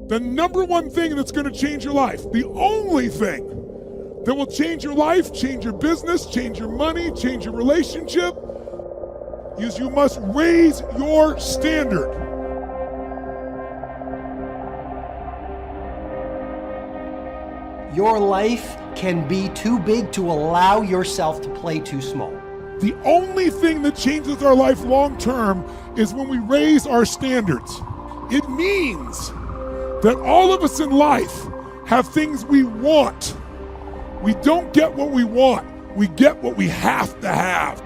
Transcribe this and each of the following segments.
The number one thing that's going to change your life, the only thing that will change your life, change your business, change your money, change your relationship, is you must raise your standard. Your life can be too big to allow yourself to play too small. The only thing that changes our life long term is when we raise our standards. It means that all of us in life have things we want. We don't get what we want, we get what we have to have.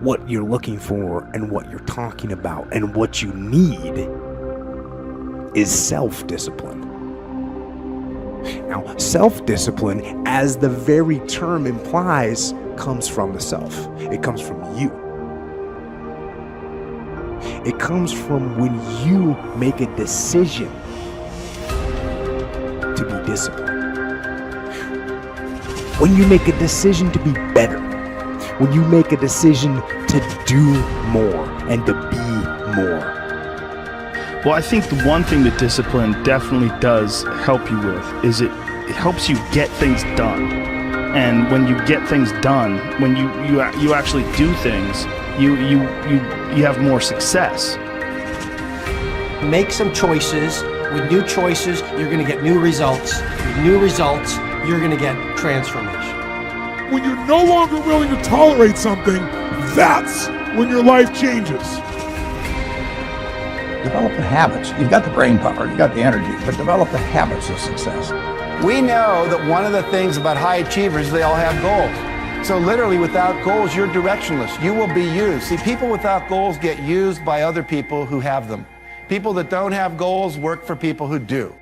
What you're looking for and what you're talking about and what you need is self-discipline. Now, self-discipline, as the very term implies, comes from the self. It comes from you. It comes from when you make a decision to be disciplined. When you make a decision to be better. When you make a decision to do more and to be more. Well, I think the one thing that discipline definitely does help you with is it helps you get things done. And when you get things done, when you actually do things, you have more success. Make some choices. With new choices, you're going to get new results. With new results, you're going to get transformation. When you're no longer willing to tolerate something, that's when your life changes. Develop the habits. You've got the brain power, you've got the energy, but develop the habits of success. We know that one of the things about high achievers, they all have goals. So literally without goals, you're directionless. You will be used. See, people without goals get used by other people who have them. People that don't have goals work for people who do.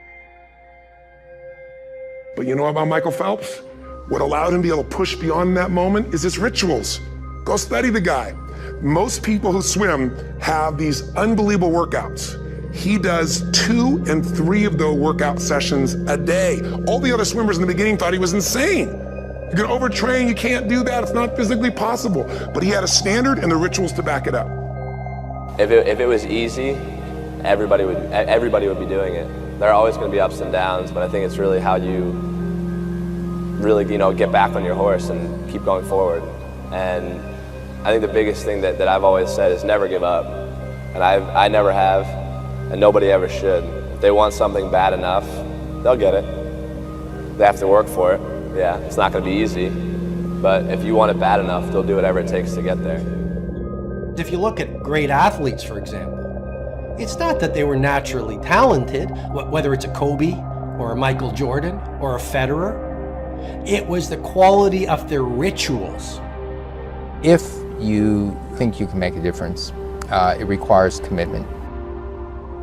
But you know about Michael Phelps? What allowed him to be able to push beyond that moment is his rituals. Go study the guy. Most people who swim have these unbelievable workouts. He does 2 and 3 of those workout sessions a day. All the other swimmers in the beginning thought he was insane. You're gonna overtrain, you can't do that, it's not physically possible. But he had a standard and the rituals to back it up. If it was easy, everybody would be doing it. There are always gonna be ups and downs, but I think it's really how you really, get back on your horse and keep going forward. And I think the biggest thing that I've always said is never give up. And I never have, and nobody ever should. If they want something bad enough, they'll get it. They have to work for it. Yeah, it's not gonna be easy, but if you want it bad enough, they'll do whatever it takes to get there. If you look at great athletes, for example, it's not that they were naturally talented, whether it's a Kobe or a Michael Jordan or a Federer. It was the quality of their rituals. If you think you can make a difference, it requires commitment.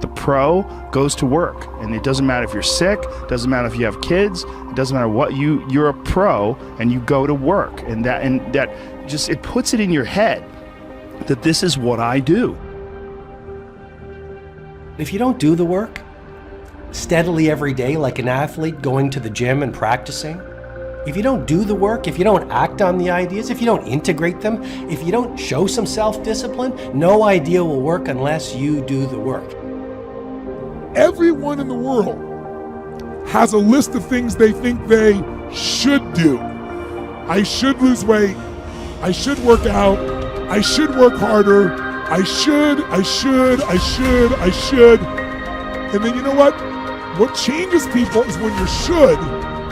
The pro goes to work, and it doesn't matter if you're sick, doesn't matter if you have kids, it doesn't matter what, you're a pro and you go to work, and that just, it puts it in your head that this is what I do. If you don't do the work steadily every day like an athlete going to the gym and practicing, if you don't do the work, if you don't act on the ideas, if you don't integrate them, if you don't show some self-discipline, no idea will work unless you do the work. Everyone in the world has a list of things they think they should do. I should lose weight. I should work out. I should work harder. I should. And then you know what? What changes people is when your should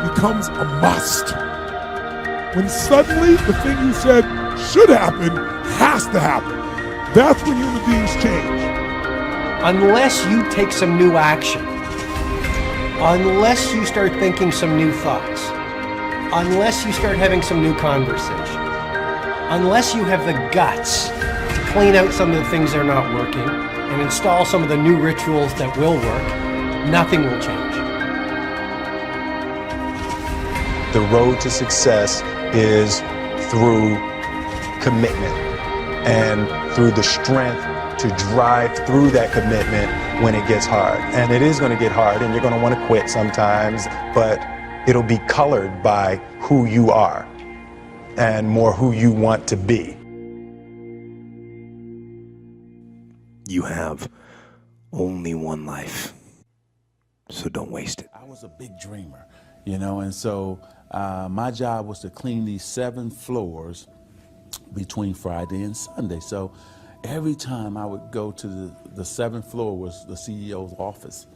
becomes a must. When suddenly the thing you said should happen has to happen. That's when human beings change. Unless you take some new action, unless you start thinking some new thoughts, unless you start having some new conversation, unless you have the guts to clean out some of the things that are not working and install some of the new rituals that will work, nothing will change. The road to success is through commitment and through the strength to drive through that commitment when it gets hard. And it is going to get hard and you're going to want to quit sometimes, but it'll be colored by who you are and more who you want to be. You have only one life, so don't waste it. I was a big dreamer, you know, and so my job was to clean these 7 floors between Friday and Sunday. So every time I would go to the 7th floor was the CEO's office.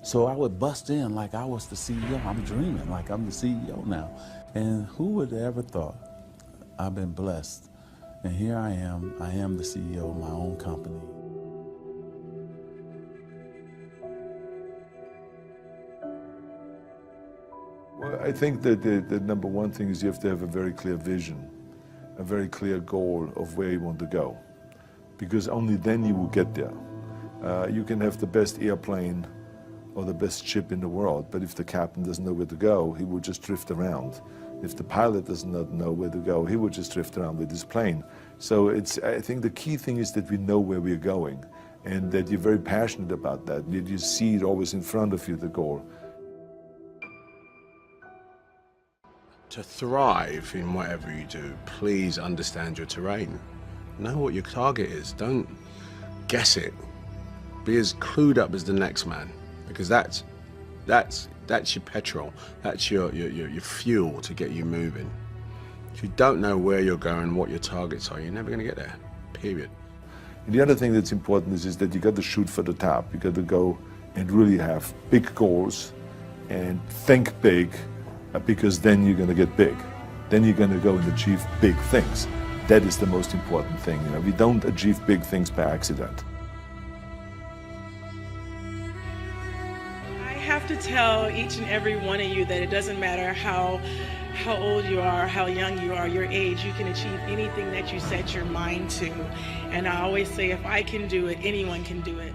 So I would bust in like I was the CEO. I'm dreaming like I'm the CEO now. And who would have ever thought? I've been blessed. And here I am the CEO of my own company. Well, I think that the number one thing is you have to have a very clear vision, a very clear goal of where you want to go, because only then you will get there. You can have the best airplane or the best ship in the world, but if the captain doesn't know where to go, he will just drift around. If the pilot does not know where to go, he will just drift around with his plane. So I think the key thing is that we know where we're going and that you're very passionate about that, that you see it always in front of you, the goal. To thrive in whatever you do, please understand your terrain. Know what your target is. Don't guess it. Be as clued up as the next man, because that's your petrol. That's your fuel to get you moving. If you don't know where you're going, what your targets are, you're never going to get there. Period. And the other thing that's important is that you got to shoot for the top. You got to go and really have big goals and think big. Because then you're going to get big. Then you're going to go and achieve big things. That is the most important thing. You know, we don't achieve big things by accident. I have to tell each and every one of you that it doesn't matter how old you are, how young you are, your age, you can achieve anything that you set your mind to. And I always say, if I can do it, anyone can do it.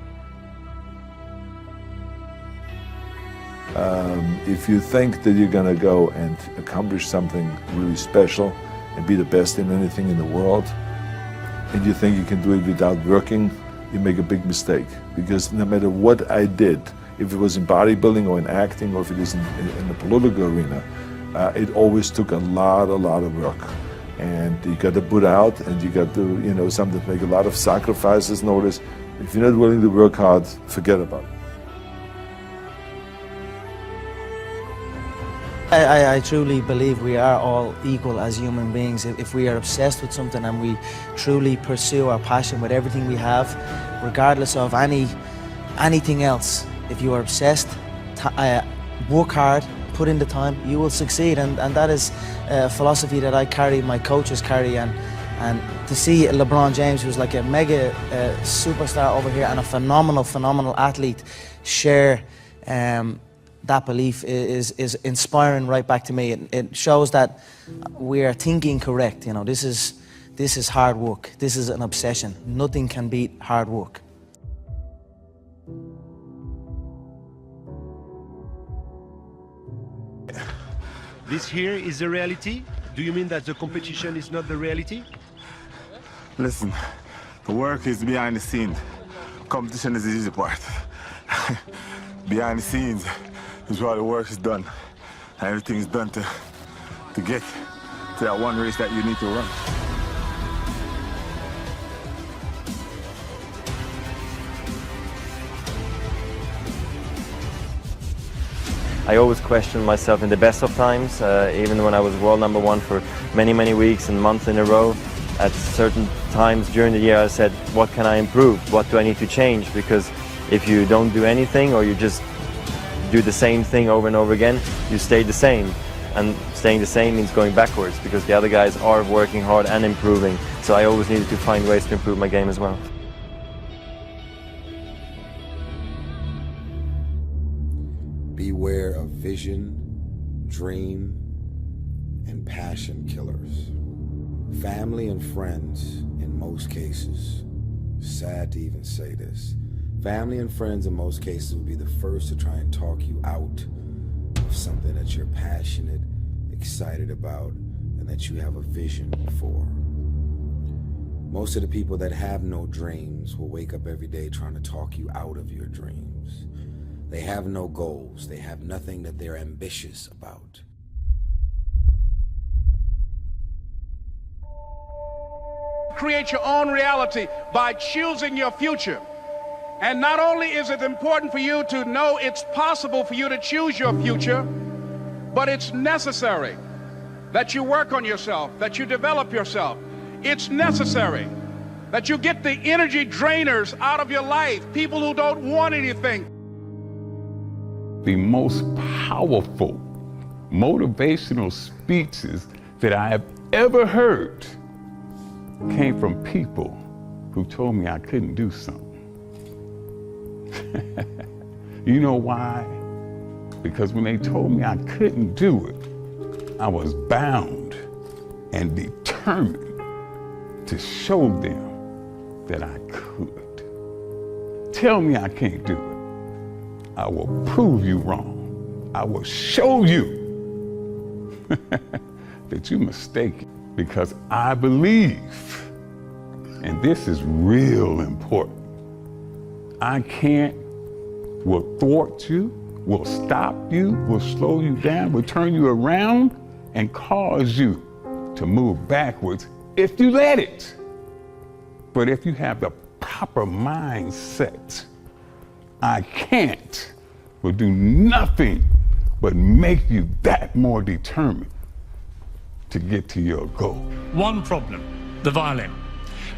If you think that you're going to go and accomplish something really special and be the best in anything in the world, and you think you can do it without working, you make a big mistake. Because no matter what I did, if it was in bodybuilding or in acting or if it is in the political arena, it always took a lot of work. And you got to put out, and you got to, you know, sometimes make a lot of sacrifices. Notice, if you're not willing to work hard, forget about it. I truly believe we are all equal as human beings. If we are obsessed with something and we truly pursue our passion with everything we have, regardless of anything else, if you are obsessed, work hard, put in the time, you will succeed. And that is a philosophy that I carry, my coaches carry. And to see LeBron James, who's like a mega superstar over here and a phenomenal athlete, share that belief is inspiring right back to me. It shows that we are thinking correct. You know, this is hard work. This is an obsession. Nothing can beat hard work. This here is the reality? Do you mean that the competition is not the reality? Listen, the work is behind the scenes. Competition is the easy part. Behind the scenes is where the work is done. And everything is done to get to that one race that you need to run. I always questioned myself in the best of times, even when I was world #1 for many weeks and months in a row. At certain times during the year I said, what can I improve? What do I need to change? Because if you don't do anything or you just do the same thing over and over again, you stay the same. And staying the same means going backwards because the other guys are working hard and improving. So I always needed to find ways to improve my game as well. Beware of vision, dream, and passion killers. Family and friends, in most cases, sad to even say this, family and friends in most cases will be the first to try and talk you out of something that you're passionate, excited about, and that you have a vision for. Most of the people that have no dreams will wake up every day trying to talk you out of your dreams. They have no goals. They have nothing that they're ambitious about. Create your own reality by choosing your future. And not only is it important for you to know it's possible for you to choose your future, but it's necessary that you work on yourself, that you develop yourself. It's necessary that you get the energy drainers out of your life, people who don't want anything. The most powerful motivational speeches that I have ever heard came from people who told me I couldn't do something. You know why? Because when they told me I couldn't do it, I was bound and determined to show them that I could. Tell me I can't do it. I will prove you wrong. I will show you that you're mistaken, because I believe, and this is real important, I can't, will thwart you, will stop you, will slow you down, will turn you around and cause you to move backwards if you let it. But if you have the proper mindset, I can't will do nothing but make you that more determined to get to your goal. One problem, the violin.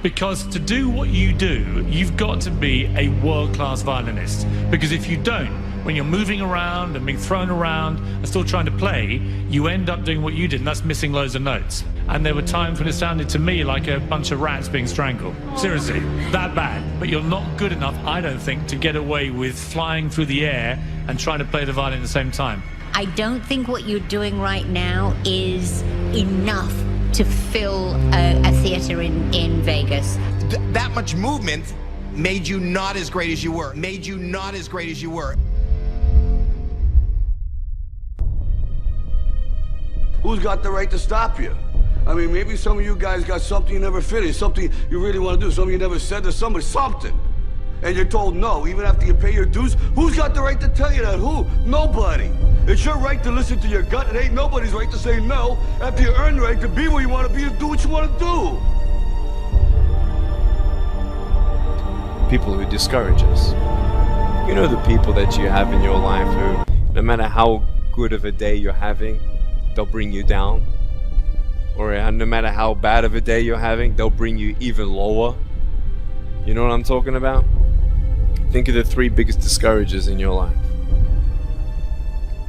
Because to do what you do, you've got to be a world-class violinist. Because if you don't, when you're moving around and being thrown around and still trying to play, you end up doing what you did, and that's missing loads of notes. And there were times when it sounded to me like a bunch of rats being strangled. Seriously, that bad. But you're not good enough, I don't think, to get away with flying through the air and trying to play the violin at the same time. I don't think what you're doing right now is enough to fill a theater in Vegas. That much movement made you not as great as you were. Made you not as great as you were. Who's got the right to stop you? I mean, maybe some of you guys got something you never finished, something you really want to do, something you never said to somebody, something. And you're told no, even after you pay your dues. Who's got the right to tell you that? Who? Nobody. It's your right to listen to your gut. It ain't nobody's right to say no after you earn the right to be where you want to be and do what you want to do. People who discourage us. You know, the people that you have in your life who, no matter how good of a day you're having, they'll bring you down. Or no matter how bad of a day you're having, they'll bring you even lower. You know what I'm talking about? Think of the 3 biggest discouragers in your life.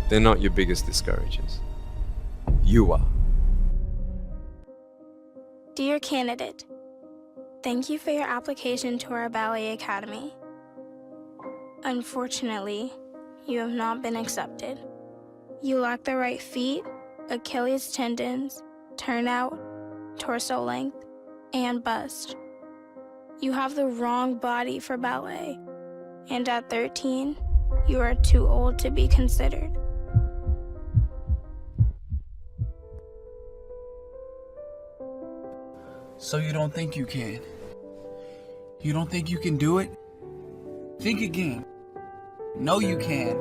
They're not your biggest discouragers. You are. Dear candidate, thank you for your application to our ballet academy. Unfortunately, you have not been accepted. You lack the right feet, Achilles tendons, turnout, torso length, and bust. You have the wrong body for ballet, and at 13, you are too old to be considered. So you don't think you can? You don't think you can do it? Think again. No, you can.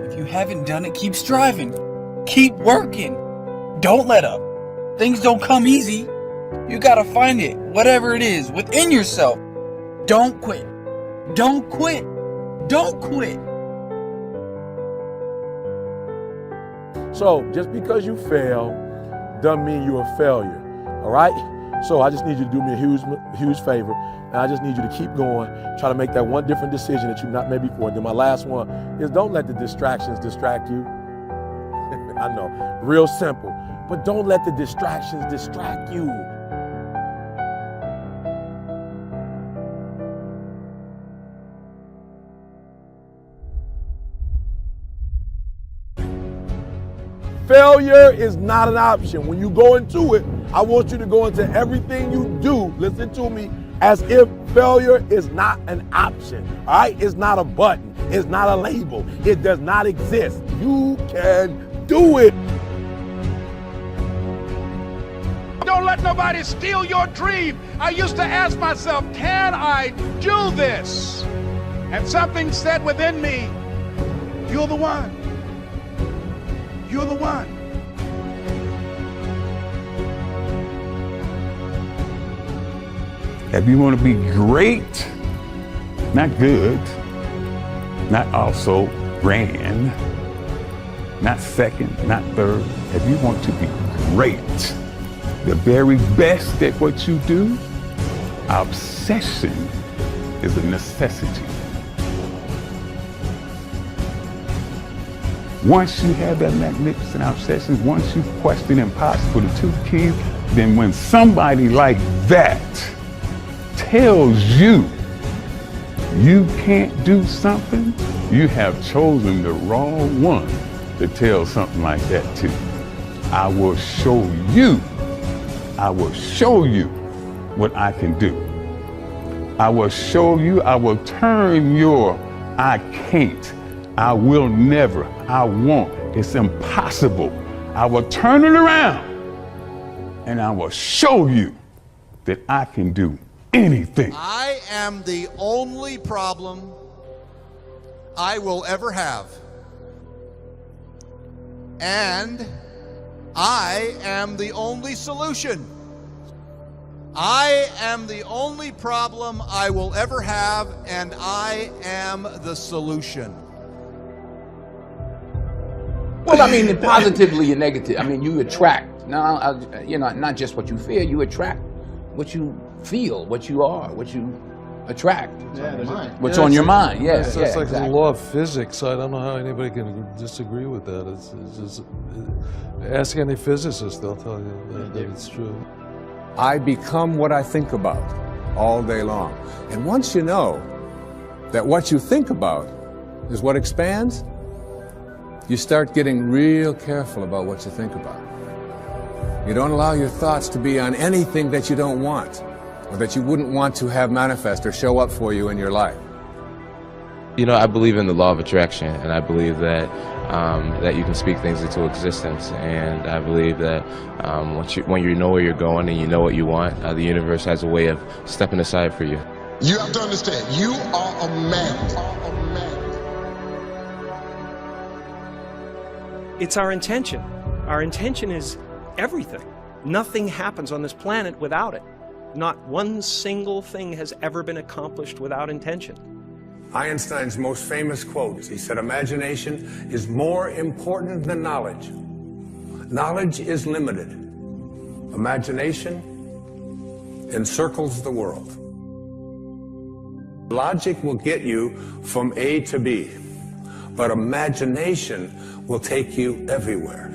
If you haven't done it, keep striving. Keep working. Don't let up. Things don't come easy. You gotta find it, whatever it is, within yourself. Don't quit. Don't quit. Don't quit. So just because you fail doesn't mean you're a failure, all right? So I just need you to do me a huge favor, and I just need you to keep going, try to make that one different decision that you've not made before. And then my last one is don't let the distractions distract you. I know, real simple, but don't let the distractions distract you. Failure is not an option. When you go into it, I want you to go into everything you do, listen to me, as if failure is not an option, all right? It's not a button. It's not a label. It does not exist. You can do it. Don't let nobody steal your dream. I used to ask myself, can I do this? And something said within me, you're the one. You're the one. If you want to be great, Not good, not also grand, not second, not third. If you want to be great, the very best at what you do, obsession is a necessity. Once you have that magnificent obsession, once you question impossible, the two keys, then when somebody like that tells you you can't do something, you have chosen the wrong one to tell something like that to. I will show you what I can do. I will show you, I will turn your I can't, I will never, I won't, it's impossible. I will turn it around and I will show you that I can do anything. I am the only problem I will ever have. And I am the only solution. I am the only problem I will ever have, and I am the solution. Well, I mean, positively and negative. I mean, you attract. Now, you know, not just what you fear, you attract what you feel, what you are, what you attract. What's on your mind? Yeah, it's like exactly. the law of physics. I don't know how anybody can disagree with that. It's just, ask any physicist, they'll tell you that it's true. I become what I think about all day long. And once you know that what you think about is what expands, you start getting real careful about what you think about. You don't allow your thoughts to be on anything that you don't want, or that you wouldn't want to have manifest or show up for you in your life. You know, I believe in the law of attraction, and I believe that that you can speak things into existence. And I believe that when you know where you're going and you know what you want, the universe has a way of stepping aside for you. You have to understand, you are a magnet. It's our intention. Our intention is everything. Nothing happens on this planet without it. Not one single thing has ever been accomplished without intention. Einstein's most famous quote, he said, imagination is more important than knowledge. Knowledge is limited. Imagination encircles the world. Logic will get you from A to B, but imagination will take you everywhere.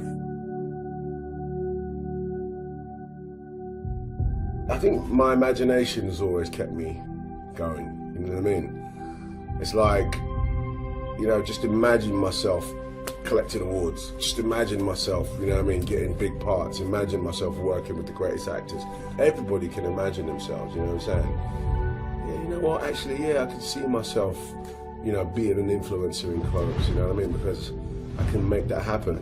I think my imagination has always kept me going, you know what I mean? It's like, you know, just imagine myself collecting awards. Just imagine myself, you know what I mean, getting big parts. Imagine myself working with the greatest actors. Everybody can imagine themselves, you know what I'm saying? Yeah, you know what, actually, yeah, I can see myself, you know, being an influencer in clothes, you know what I mean? Because I can make that happen,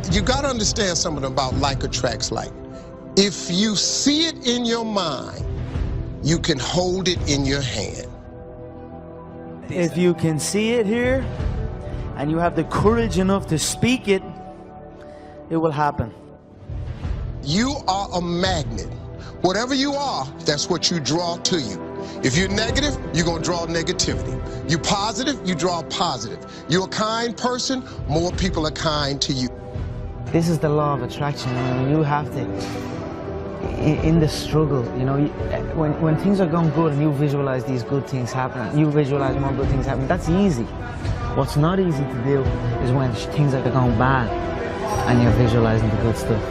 You got to understand something about like attracts like. If you see it in your mind, you can hold it in your hand. If you can see it here, and you have the courage enough to speak it, it will happen. You are a magnet. Whatever you are, that's what you draw to you. If you're negative, you're going to draw negativity. You're positive, you draw positive. You're a kind person, more people are kind to you. This is the law of attraction. You have to, in the struggle, you know, when things are going good and you visualize these good things happening, you visualize more good things happening, that's easy. What's not easy to do is when things are going bad and you're visualizing the good stuff.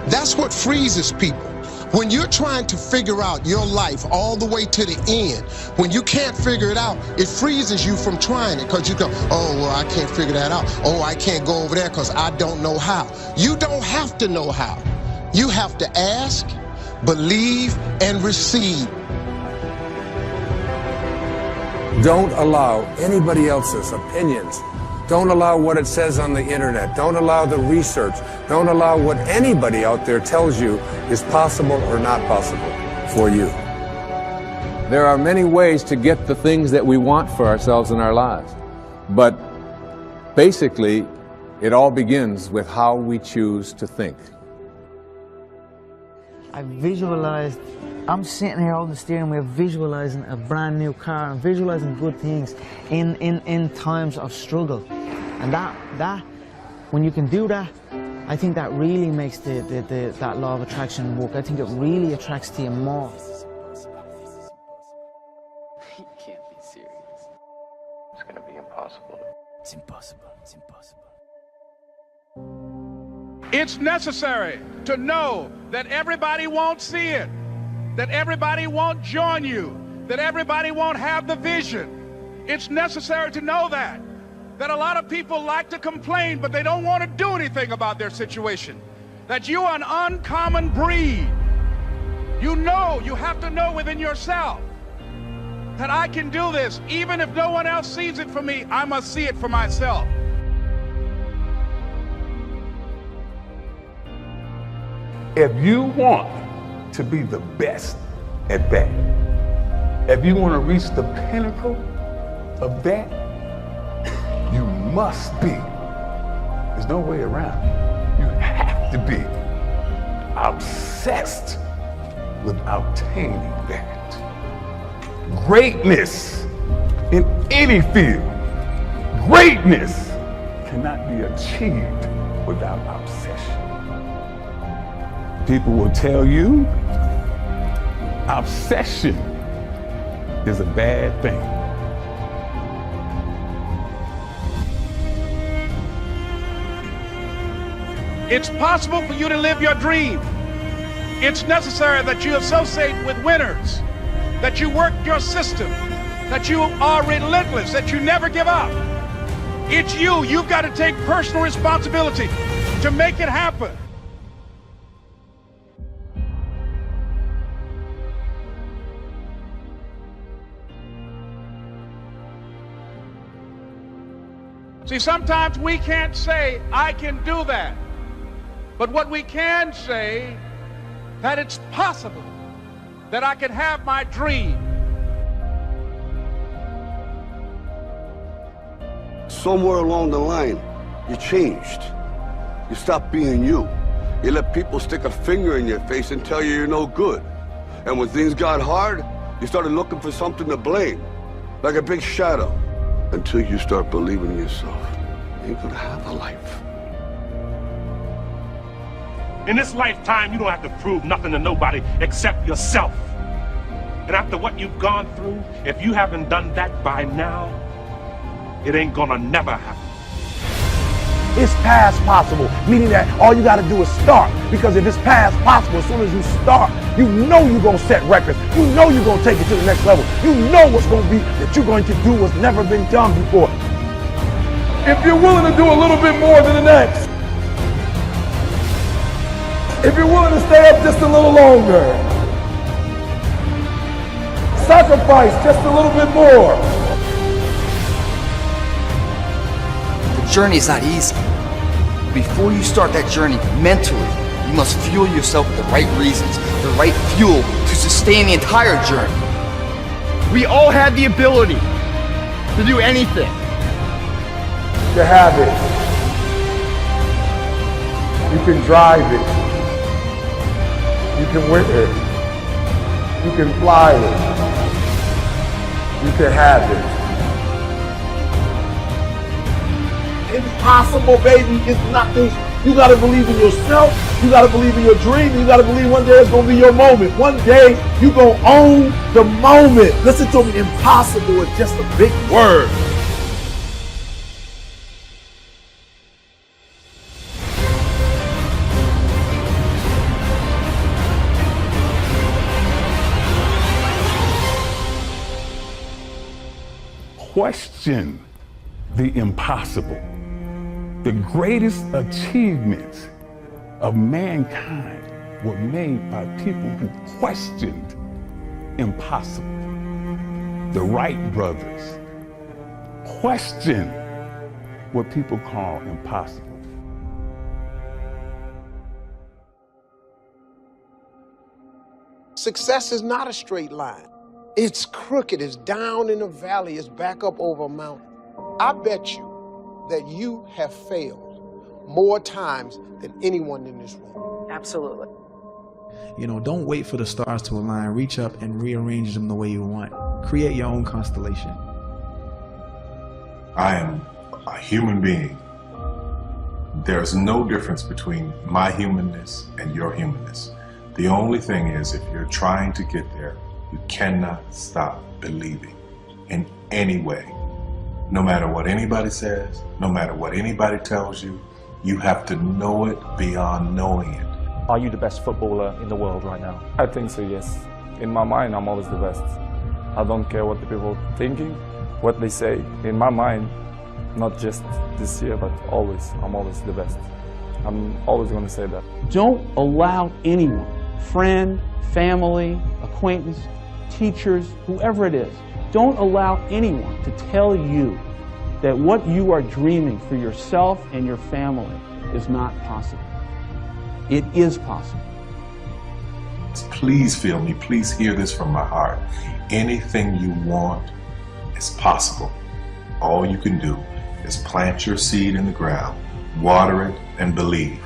That's what freezes people. When you're trying to figure out your life all the way to the end, when you can't figure it out, it freezes you from trying it because you go, oh, well, I can't figure that out. Oh, I can't go over there because I don't know how. You don't have to know how. You have to ask, believe, and receive. Don't allow anybody else's opinions. Don't allow what it says on the internet. Don't allow the research. Don't allow what anybody out there tells you is possible or not possible for you. There are many ways to get the things that we want for ourselves in our lives. But basically, it all begins with how we choose to think. I visualized I'm sitting here holding the steering wheel, visualizing a brand new car and visualizing good things in times of struggle. And that, when you can do that, I think that really makes that law of attraction work. I think it really attracts to you more. You can't be serious. It's gonna be impossible. It's impossible. It's impossible. It's necessary to know that everybody won't see it, that everybody won't join you, that everybody won't have the vision. It's necessary to know that a lot of people like to complain, but they don't want to do anything about their situation, that you are an uncommon breed. You know, you have to know within yourself that I can do this. Even if no one else sees it for me, I must see it for myself. If you want to be the best at that, if you want to reach the pinnacle of that, you must be. There's no way around it. You have to be obsessed with obtaining that. Greatness in any field, greatness cannot be achieved without obsession. People will tell you obsession is a bad thing. It's possible for you to live your dream. It's necessary that you associate with winners, that you work your system, that you are relentless, that you never give up. It's you. You've got to take personal responsibility to make it happen. See, sometimes we can't say, I can do that. But what we can say, that it's possible that I can have my dream. Somewhere along the line, you changed. You stopped being you. You let people stick a finger in your face and tell you you're no good. And when things got hard, you started looking for something to blame, like a big shadow. Until you start believing in yourself, you ain't gonna have a life. In this lifetime, you don't have to prove nothing to nobody except yourself. And after what you've gone through, if you haven't done that by now, it ain't gonna never happen. It's past possible, meaning that all you gotta do is start. Because if it's past possible, as soon as you start, you know you're gonna set records. You know you're gonna take it to the next level. You know what's gonna be that you're going to do what's never been done before. If you're willing to do a little bit more than the next, if you're willing to stay up just a little longer, sacrifice just a little bit more. The journey is not easy. Before you start that journey mentally, you must fuel yourself with the right reasons, the right fuel to sustain the entire journey. We all have the ability to do anything. You have it. You can drive it. You can win it. You can fly it. You can have it. Impossible, baby, is nothing. You gotta believe in yourself. You gotta believe in your dream. You gotta believe one day it's gonna be your moment. One day you gonna own the moment. Listen to me, impossible is just a big word. Question the impossible. The greatest achievements of mankind were made by people who questioned impossible. The Wright brothers questioned what people call impossible. Success is not a straight line. It's crooked, it's down in a valley, it's back up over a mountain. I bet you that you have failed more times than anyone in this room. Absolutely. You know, don't wait for the stars to align. Reach up and rearrange them the way you want. Create your own constellation. I am a human being. There's no difference between my humanness and your humanness. The only thing is, if you're trying to get there, you cannot stop believing in any way. No matter what anybody says, no matter what anybody tells you, you have to know it beyond knowing it. Are you the best footballer in the world right now? I think so, yes. In my mind, I'm always the best. I don't care what the people are thinking, what they say. In my mind, not just this year, but always, I'm always the best. I'm always going to say that. Don't allow anyone, friend, family, acquaintance, teachers, whoever it is, don't allow anyone to tell you that what you are dreaming for yourself and your family is not possible. It is possible. Please feel me, please hear this from my heart. Anything you want is possible. All you can do is plant your seed in the ground, water it, and believe.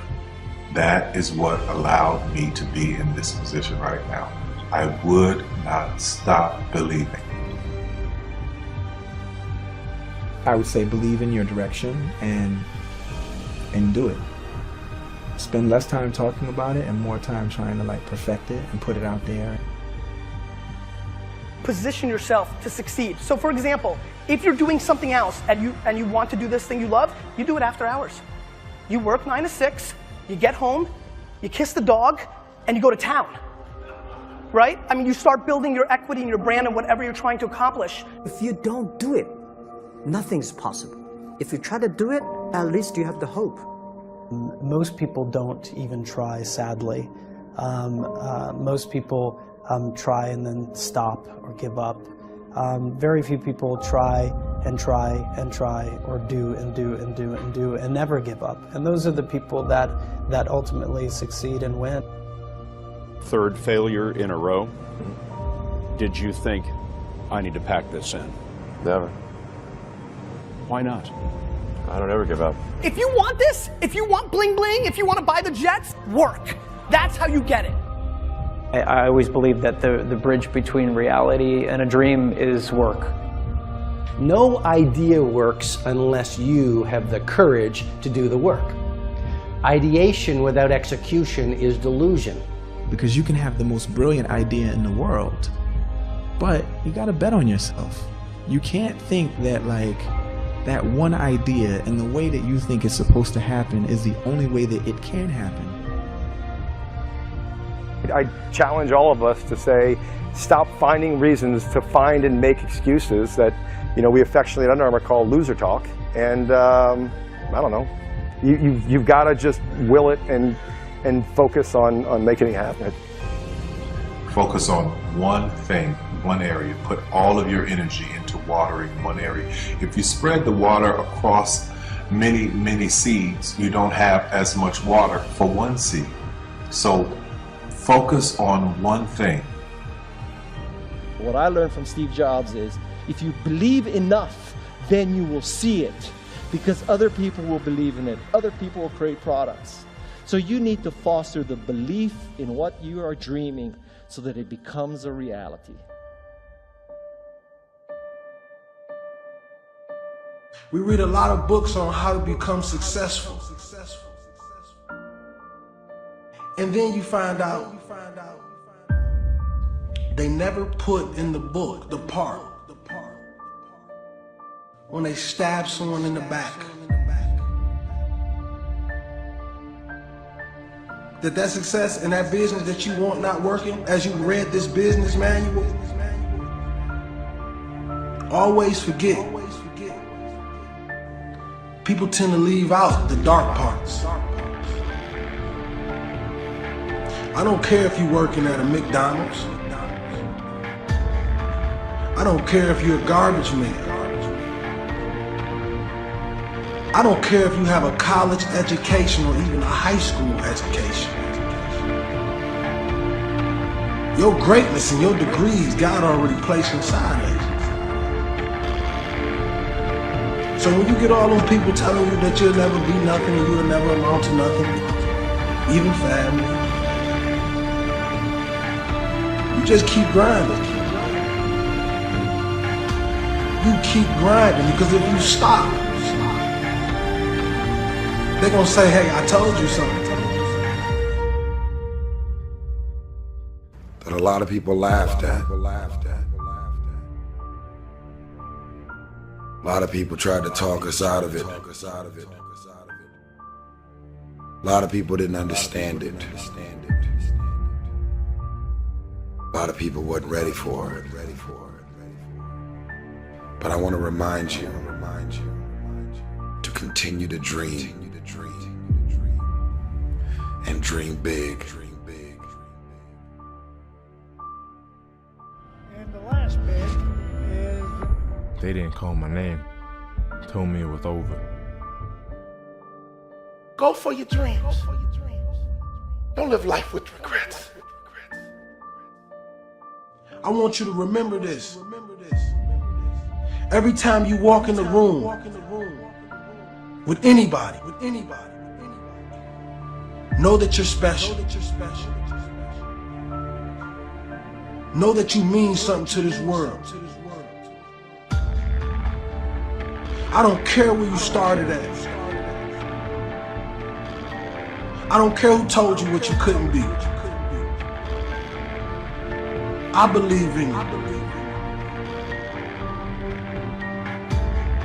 That is what allowed me to be in this position right now. I would not stop believing. I would say believe in your direction and do it. Spend less time talking about it and more time trying to like perfect it and put it out there. Position yourself to succeed. So for example, if you're doing something else and you want to do this thing you love, you do it after hours. You work 9 to 6, you get home, you kiss the dog, and you go to town. Right? I mean, you start building your equity and your brand and whatever you're trying to accomplish. If you don't do it, nothing's possible. If you try to do it, at least you have the hope. Most people don't even try, sadly. Most people try and then stop or give up. Very few people try and try and try, or do and do and do and do and never give up. And those are the people that ultimately succeed and win. Third failure in a row. Did you think, I need to pack this in? Never. Why not? I don't ever give up. If you want this, if you want bling bling, if you want to buy the jets, work. That's how you get it. I always believe that the bridge between reality and a dream is work. No idea works unless you have the courage to do the work. Ideation without execution is delusion. Because you can have the most brilliant idea in the world, but you gotta bet on yourself. You can't think that like that one idea and the way that you think it's supposed to happen is the only way that it can happen. I challenge all of us to say, stop finding reasons to find and make excuses that, you know, we affectionately at Under Armour call loser talk. And I don't know, you've got to just will it and focus on making it happen. Focus on one thing, one area. Put all of your energy into watering one area. If you spread the water across many, many seeds, you don't have as much water for one seed. So focus on one thing. What I learned from Steve Jobs is, if you believe enough, then you will see it. Because other people will believe in it. Other people will create products. So you need to foster the belief in what you are dreaming so that it becomes a reality. We read a lot of books on how to become successful. And then you find out they never put in the book the part when they stab someone in the back. That success and that business that you want not working, as you read this business manual, always forget. People tend to leave out the dark parts. I don't care if you're working at a McDonald's. I don't care if you're a garbage man. I don't care if you have a college education or even a high school education. Your greatness and your degrees, God already placed inside of you. So when you get all those people telling you that you'll never be nothing and you'll never amount to nothing, even family, just keep grinding. You keep grinding, because if you stop, they're gonna say, hey, I told you something. That a lot of people laughed at. A lot of people tried to talk us out of it. A lot of people didn't understand it. A lot of people wasn't ready for it. But I want to remind you to continue to dream and dream big. And the last bit is... They didn't call my name. Told me it was over. Go for your dreams. Don't live life with regrets. I want you to remember this. Every time you walk in the room with anybody, know that you're special. Know that you mean something to this world. I don't care where you started at. I don't care who told you what you couldn't be. I believe in you.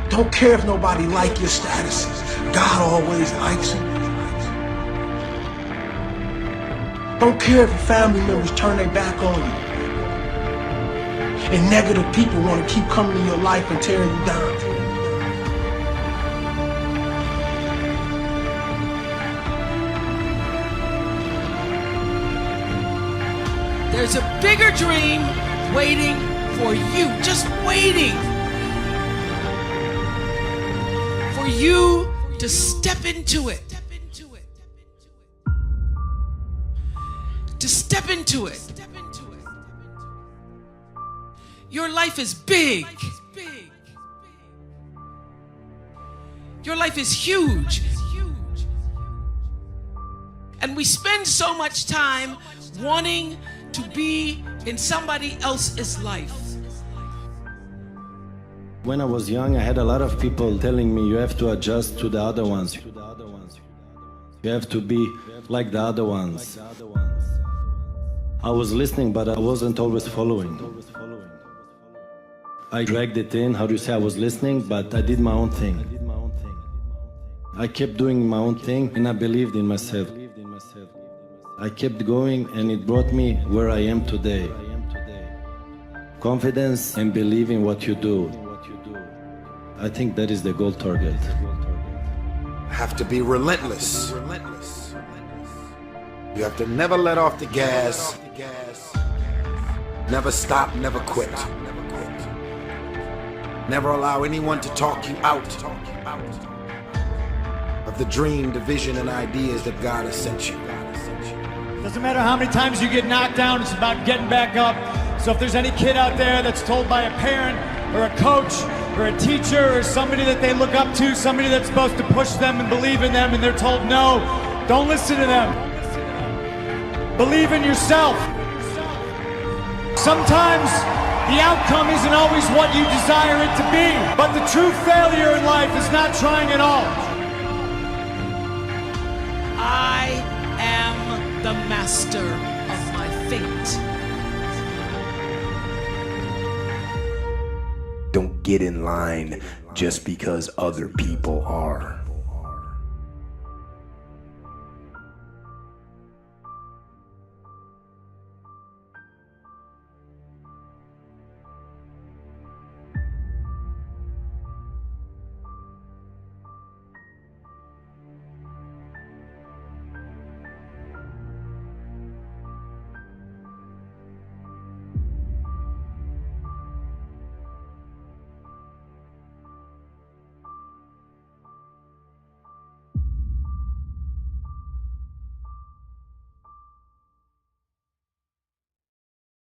Don't care if nobody like your statuses. God always likes you. Don't care if your family members turn their back on you. And negative people want to keep coming in your life and tearing you down. There's a bigger dream waiting for you, just waiting for you to step into it. To step into it. Your life is big. Your life is huge. And we spend so much time wanting to be in somebody else's life. When I was young, I had a lot of people telling me you have to adjust to the other ones. You have to be like the other ones. I was listening, but I wasn't always following. I dragged it in, how do you say, I was listening, but I did my own thing. I kept doing my own thing and I believed in myself. I kept going and it brought me where I am today. Confidence and believe in what you do. I think that is the goal target. Have to be relentless. You have to never let off the gas. Never stop, never quit. Never allow anyone to talk you out of the dream, the vision, and ideas that God has sent you. Doesn't matter how many times you get knocked down, it's about getting back up. So if there's any kid out there that's told by a parent or a coach or a teacher or somebody that they look up to, somebody that's supposed to push them and believe in them, and they're told no, don't listen to them. Believe in yourself. Sometimes the outcome isn't always what you desire it to be, but the true failure in life is not trying at all. I am the master of my fate. Don't get in line just because other people are.